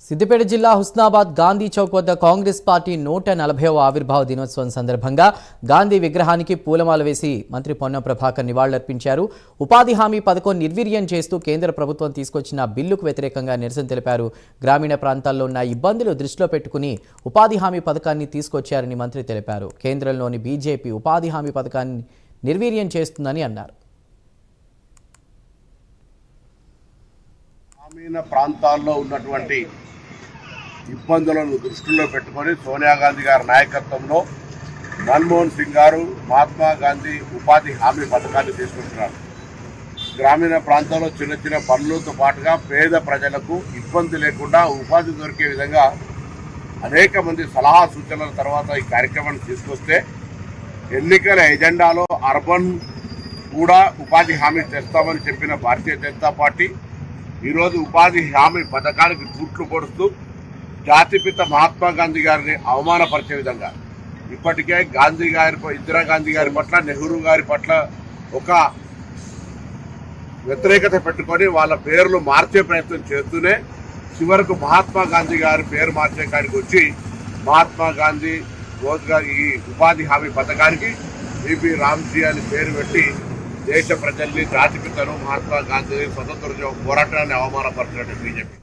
సిద్దిపేట జిల్లా హుస్నాబాద్ గాంధీ చౌక్ వద్ద కాంగ్రెస్ పార్టీ 140వ ఆవిర్భావ దినోత్సవం సందర్భంగా గాంధీ విగ్రహానికి పూలమాల వేసి మంత్రి పొన్నం ప్రభాకర్ నివాళులర్పించారు. ఉపాధి హామీ పథకం నిర్వీర్యం చేస్తూ కేంద్ర ప్రభుత్వం తీసుకొచ్చిన బిల్లుకు వ్యతిరేకంగా నిరసన తెలిపారు. గ్రామీణ ప్రాంతాల్లో ఉన్న ఇబ్బందులు దృష్టిలో పెట్టుకుని ఉపాధి హామీ పథకాన్ని తీసుకొచ్చారని మంత్రి తెలిపారు. కేంద్రంలోని బీజేపీ ఉపాధి హామీ పథకాన్ని నిర్వీర్యం చేస్తుందని అన్నారు. గ్రామీణ ప్రాంతాల్లో ఉన్నటువంటి ఇబ్బందులను దృష్టిలో పెట్టుకొని సోనియా గాంధీ గారి నాయకత్వంలో మన్మోహన్ సింగ్ గారు మహాత్మా గాంధీ ఉపాధి హామీ పథకాన్ని తీసుకుంటున్నారు. గ్రామీణ ప్రాంతాల్లో చిన్న చిన్న పనులతో పాటుగా పేద ప్రజలకు ఇబ్బంది లేకుండా ఉపాధి దొరికే విధంగా అనేక మంది సలహా సూచనల తర్వాత ఈ కార్యక్రమాన్ని తీసుకొస్తే ఎన్నికల ఎజెండాలో అర్బన్ కూడా ఉపాధి హామీ తెస్తామని చెప్పిన భారతీయ జనతా పార్టీ ఈరోజు ఉపాధి హామీ పథకానికి తూట్లు పొడుస్తూ జాతిపిత మహాత్మా గాంధీ గారిని అవమానపరిచే విధంగా ఇప్పటికే గాంధీ గారి ఇందిరాగాంధీ గారి పట్ల నెహ్రూ గారి పట్ల ఒక వ్యతిరేకత పెట్టుకొని వాళ్ళ పేర్లు మార్చే ప్రయత్నం చేస్తూనే చివరకు మహాత్మా గాంధీ గారి పేరు మార్చే కాడికి వచ్చి మహాత్మా గాంధీ రోజ్గార్ ఈ ఉపాధి హామీ పథకానికి బీబీ రామ్జీ అని పేరు పెట్టి దేశ ప్రజల్ని జాతిపితను మహాత్మా గాంధీ స్వతంత్ర పోరాటాన్ని అవమానపరిచినట్టు బీజేపీ.